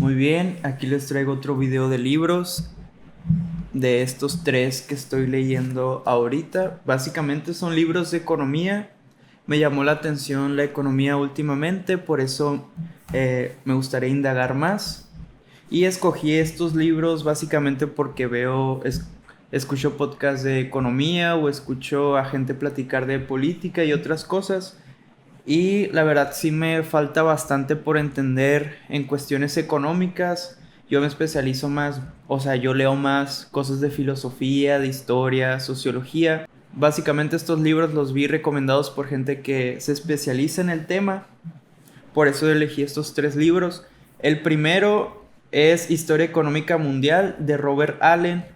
Muy bien, aquí les traigo otro video de libros de estos tres que estoy leyendo ahorita. Básicamente son libros de economía. Me llamó la atención la economía últimamente, por eso me gustaría indagar más. Y escogí estos libros básicamente porque escucho podcasts de economía o escucho a gente platicar de política y otras cosas. Y la verdad sí me falta bastante por entender en cuestiones económicas. Yo me especializo más, o sea, yo leo más cosas de filosofía, de historia, sociología. Básicamente estos libros los vi recomendados por gente que se especializa en el tema. Por eso elegí estos tres libros. El primero es Historia Económica Mundial de Robert Allen.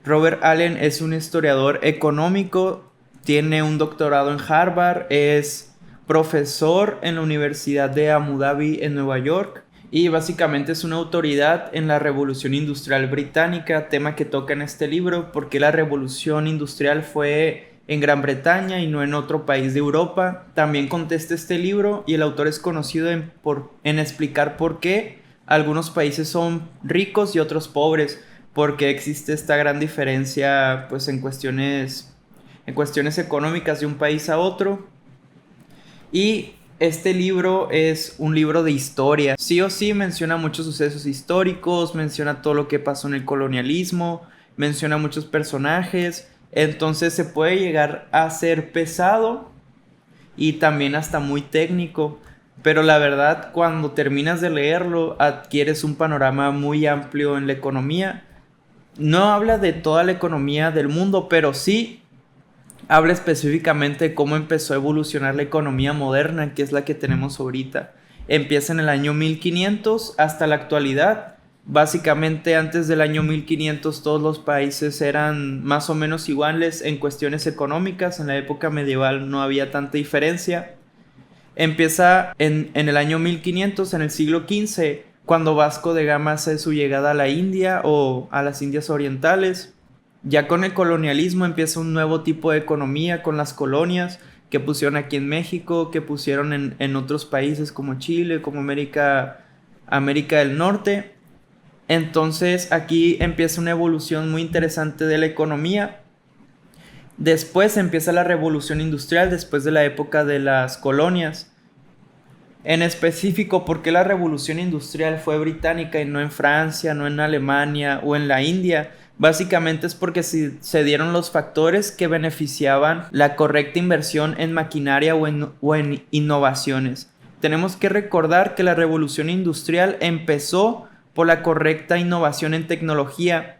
Robert Allen es un historiador económico, tiene un doctorado en Harvard, es profesor en la Universidad de Abu Dhabi en Nueva York y básicamente es una autoridad en la Revolución Industrial Británica, tema que toca en este libro, porque la Revolución Industrial fue en Gran Bretaña y no en otro país de Europa. También contesta este libro y el autor es conocido en explicar por qué algunos países son ricos y otros pobres, porque existe esta gran diferencia pues en cuestiones económicas de un país a otro. Y este libro es un libro de historia. Sí o sí menciona muchos sucesos históricos, menciona todo lo que pasó en el colonialismo, menciona muchos personajes. Entonces se puede llegar a ser pesado y también hasta muy técnico. Pero la verdad, cuando terminas de leerlo, adquieres un panorama muy amplio en la economía. No habla de toda la economía del mundo, pero sí habla específicamente de cómo empezó a evolucionar la economía moderna, que es la que tenemos ahorita. Empieza en el año 1500 hasta la actualidad. Básicamente antes del año 1500 todos los países eran más o menos iguales en cuestiones económicas. En la época medieval no había tanta diferencia. Empieza en el año 1500, en el siglo XV, cuando Vasco de Gama hace su llegada a la India o a las Indias Orientales. Ya con el colonialismo empieza un nuevo tipo de economía con las colonias que pusieron aquí en México, que pusieron en otros países como Chile, como América del Norte. Entonces aquí empieza una evolución muy interesante de la economía. Después empieza la revolución industrial, después de la época de las colonias. En específico, ¿por qué la revolución industrial fue británica y no en Francia, no en Alemania o en la India? Básicamente es porque se dieron los factores que beneficiaban la correcta inversión en maquinaria o en innovaciones. Tenemos que recordar que la revolución industrial empezó por la correcta innovación en tecnología,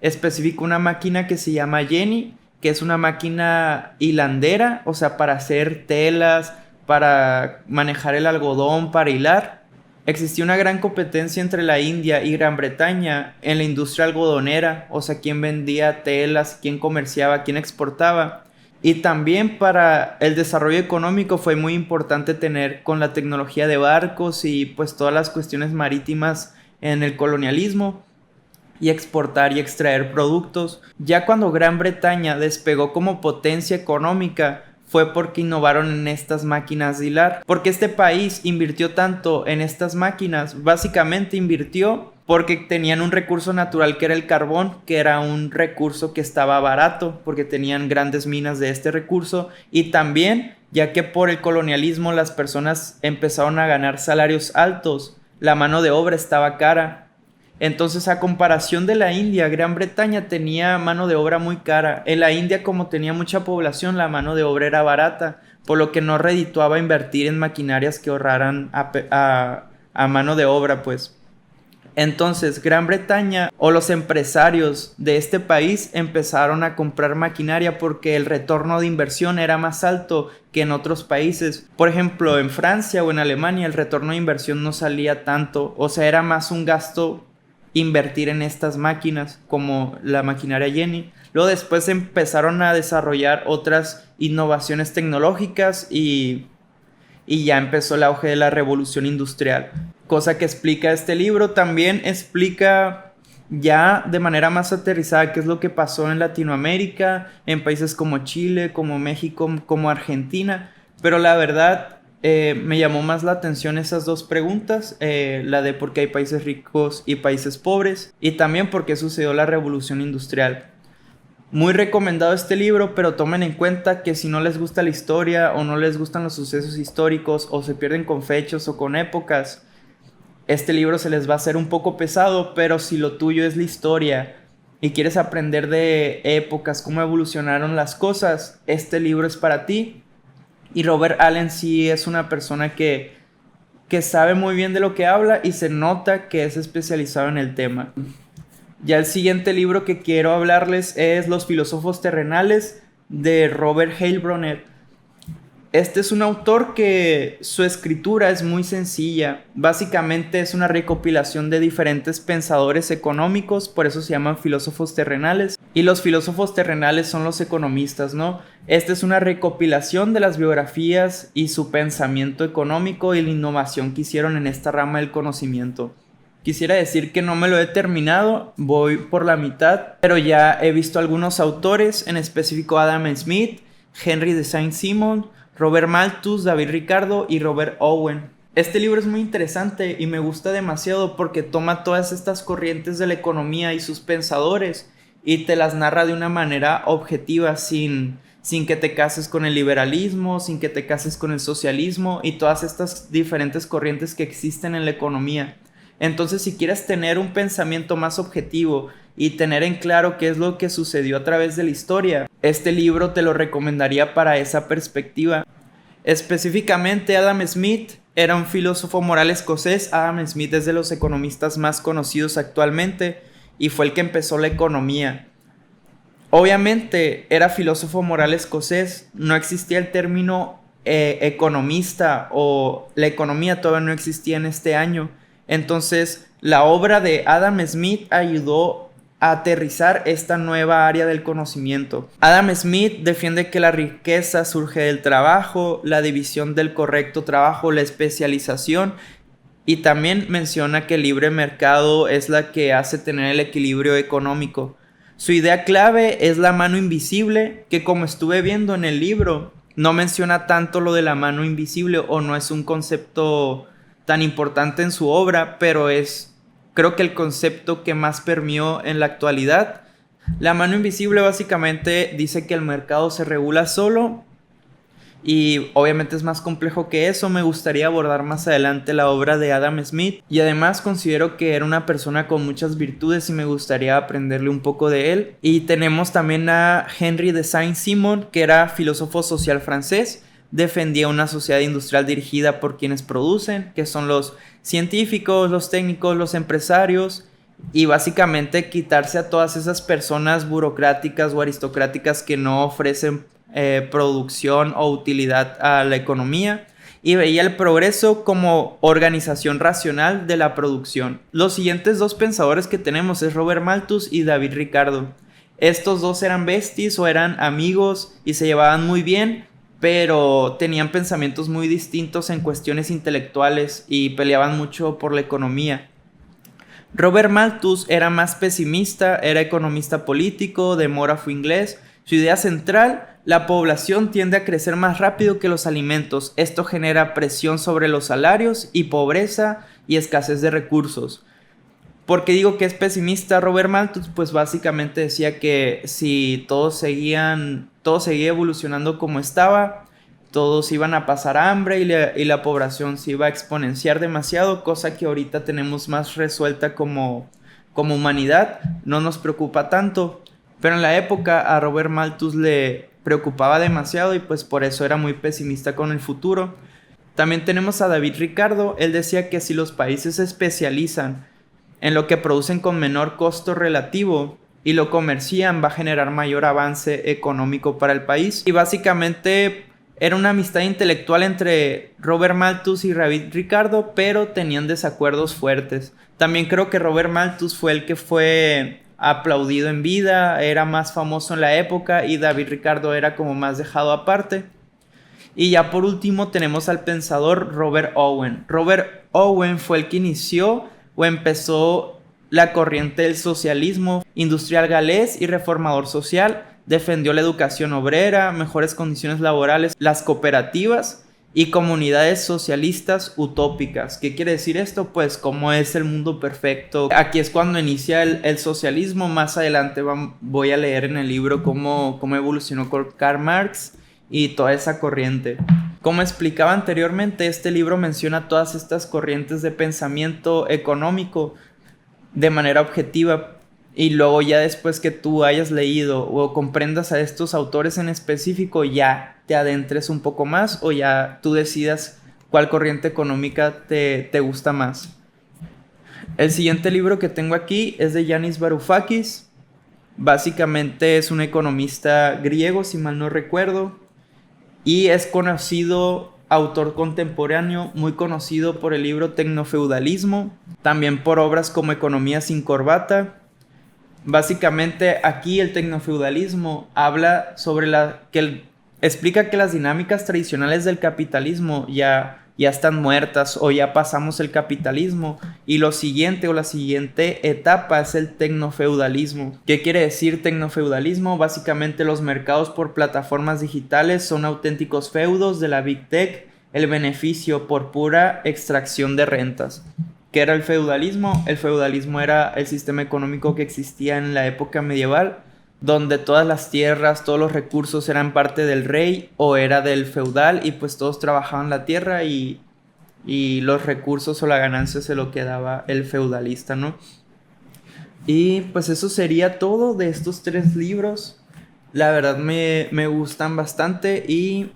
específico una máquina que se llama Jenny, que es una máquina hilandera, o sea, para hacer telas, para manejar el algodón, para hilar. Existía una gran competencia entre la India y Gran Bretaña en la industria algodonera, o sea, quién vendía telas, quién comerciaba, quién exportaba. Y también para el desarrollo económico fue muy importante tener con la tecnología de barcos y pues todas las cuestiones marítimas en el colonialismo y exportar y extraer productos. Ya cuando Gran Bretaña despegó como potencia económica fue porque innovaron en estas máquinas de hilar. Porque este país invirtió tanto en estas máquinas, básicamente invirtió porque tenían un recurso natural que era el carbón, que era un recurso que estaba barato, porque tenían grandes minas de este recurso, y también ya que por el colonialismo las personas empezaron a ganar salarios altos, la mano de obra estaba cara. Entonces, a comparación de la India, Gran Bretaña tenía mano de obra muy cara. En la India, como tenía mucha población, la mano de obra era barata, por lo que no redituaba invertir en maquinarias que ahorraran a mano de obra, pues. Entonces, Gran Bretaña o los empresarios de este país empezaron a comprar maquinaria porque el retorno de inversión era más alto que en otros países. Por ejemplo, en Francia o en Alemania el retorno de inversión no salía tanto, o sea, era más un gasto invertir en estas máquinas como la maquinaria Jenny. Luego después empezaron a desarrollar otras innovaciones tecnológicas y ya empezó el auge de la revolución industrial. Cosa que explica este libro. También explica ya de manera más aterrizada qué es lo que pasó en Latinoamérica, en países como Chile, como México, como Argentina. Pero la verdad, Me llamó más la atención esas dos preguntas, la de por qué hay países ricos y países pobres, y también por qué sucedió la revolución industrial. Muy recomendado este libro, pero tomen en cuenta que si no les gusta la historia o no les gustan los sucesos históricos o se pierden con fechas o con épocas, este libro se les va a hacer un poco pesado, pero si lo tuyo es la historia y quieres aprender de épocas, cómo evolucionaron las cosas, este libro es para ti. Y Robert Allen sí es una persona que sabe muy bien de lo que habla y se nota que es especializado en el tema. Ya el siguiente libro que quiero hablarles es Los filósofos terrenales de Robert Heilbronner. Este es un autor que su escritura es muy sencilla. Básicamente es una recopilación de diferentes pensadores económicos, por eso se llaman filósofos terrenales. Y los filósofos terrenales son los economistas, ¿no? Esta es una recopilación de las biografías y su pensamiento económico y la innovación que hicieron en esta rama del conocimiento. Quisiera decir que no me lo he terminado, voy por la mitad, pero ya he visto algunos autores, en específico Adam Smith, Henry de Saint-Simon, Robert Malthus, David Ricardo y Robert Owen. Este libro es muy interesante y me gusta demasiado porque toma todas estas corrientes de la economía y sus pensadores y te las narra de una manera objetiva, sin que te cases con el liberalismo, sin que te cases con el socialismo y todas estas diferentes corrientes que existen en la economía. Entonces, si quieres tener un pensamiento más objetivo y tener en claro qué es lo que sucedió a través de la historia, este libro te lo recomendaría para esa perspectiva. Específicamente, Adam Smith era un filósofo moral escocés. Adam Smith es de los economistas más conocidos actualmente y fue el que empezó la economía. Obviamente era filósofo moral escocés, no existía el término economista o la economía todavía no existía en este año. Entonces, la obra de Adam Smith ayudó a aterrizar esta nueva área del conocimiento. Adam Smith defiende que la riqueza surge del trabajo, la división del correcto trabajo, la especialización, y también menciona que el libre mercado es la que hace tener el equilibrio económico. Su idea clave es la mano invisible, que como estuve viendo en el libro, no menciona tanto lo de la mano invisible o no es un concepto tan importante en su obra, pero creo que el concepto que más permeó en la actualidad. La mano invisible básicamente dice que el mercado se regula solo y obviamente es más complejo que eso. Me gustaría abordar más adelante la obra de Adam Smith y además considero que era una persona con muchas virtudes y me gustaría aprenderle un poco de él. Y tenemos también a Henry de Saint-Simon, que era filósofo social francés. Defendía una sociedad industrial dirigida por quienes producen, que son los científicos, los técnicos, los empresarios, y básicamente quitarse a todas esas personas burocráticas o aristocráticas que no ofrecen producción o utilidad a la economía, y veía el progreso como organización racional de la producción. Los siguientes dos pensadores que tenemos es Robert Malthus y David Ricardo. Estos dos eran besties o eran amigos y se llevaban muy bien, pero tenían pensamientos muy distintos en cuestiones intelectuales y peleaban mucho por la economía. Robert Malthus era más pesimista, era economista político, demógrafo inglés. Su idea central: la población tiende a crecer más rápido que los alimentos. Esto genera presión sobre los salarios y pobreza y escasez de recursos. ¿Por qué digo que es pesimista Robert Malthus? Pues básicamente decía que si todo seguía evolucionando como estaba, todos iban a pasar hambre y la población se iba a exponenciar demasiado, cosa que ahorita tenemos más resuelta como humanidad, no nos preocupa tanto. Pero en la época a Robert Malthus le preocupaba demasiado y pues por eso era muy pesimista con el futuro. También tenemos a David Ricardo. Él decía que si los países se especializan en lo que producen con menor costo relativo y lo comercian, va a generar mayor avance económico para el país. Y básicamente era una amistad intelectual entre Robert Malthus y David Ricardo, pero tenían desacuerdos fuertes. También creo que Robert Malthus fue el que fue aplaudido en vida, era más famoso en la época, y David Ricardo era como más dejado aparte. Y ya por último tenemos al pensador Robert Owen. Robert Owen fue el que inició o empezó la corriente del socialismo industrial galés y reformador social. Defendió la educación obrera, mejores condiciones laborales, las cooperativas y comunidades socialistas utópicas. ¿Qué quiere decir esto? Pues cómo es el mundo perfecto. Aquí es cuando inicia el socialismo. Más adelante voy a leer en el libro cómo evolucionó con Karl Marx y toda esa corriente. Como explicaba anteriormente, este libro menciona todas estas corrientes de pensamiento económico de manera objetiva, y luego ya después que tú hayas leído o comprendas a estos autores en específico, ya te adentres un poco más o ya tú decidas cuál corriente económica te gusta más. El siguiente libro que tengo aquí es de Yanis Varoufakis. Básicamente es un economista griego, si mal no recuerdo, y es conocido autor contemporáneo, muy conocido por el libro Tecnofeudalismo, también por obras como Economía sin corbata. Básicamente aquí el tecnofeudalismo habla sobre explica que las dinámicas tradicionales del capitalismo ya están muertas o ya pasamos el capitalismo, y la siguiente etapa es el tecnofeudalismo. ¿Qué quiere decir tecnofeudalismo? Básicamente los mercados por plataformas digitales son auténticos feudos de la Big Tech, el beneficio por pura extracción de rentas. ¿Qué era el feudalismo? El feudalismo era el sistema económico que existía en la época medieval, donde todas las tierras, todos los recursos eran parte del rey o era del feudal, y pues todos trabajaban la tierra y los recursos o la ganancia se lo quedaba el feudalista, ¿no? Y pues eso sería todo de estos 3 libros. La verdad me gustan bastante y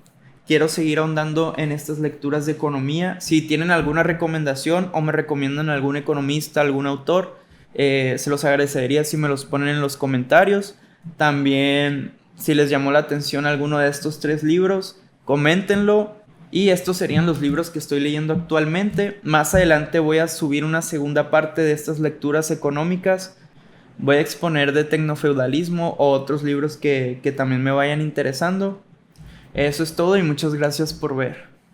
quiero seguir ahondando en estas lecturas de economía. Si tienen alguna recomendación o me recomiendan algún economista, algún autor, se los agradecería si me los ponen en los comentarios. También, si les llamó la atención alguno de estos 3 libros, coméntenlo. Y estos serían los libros que estoy leyendo actualmente. Más adelante voy a subir una segunda parte de estas lecturas económicas. Voy a exponer de tecnofeudalismo o otros libros que también me vayan interesando. Eso es todo y muchas gracias por ver.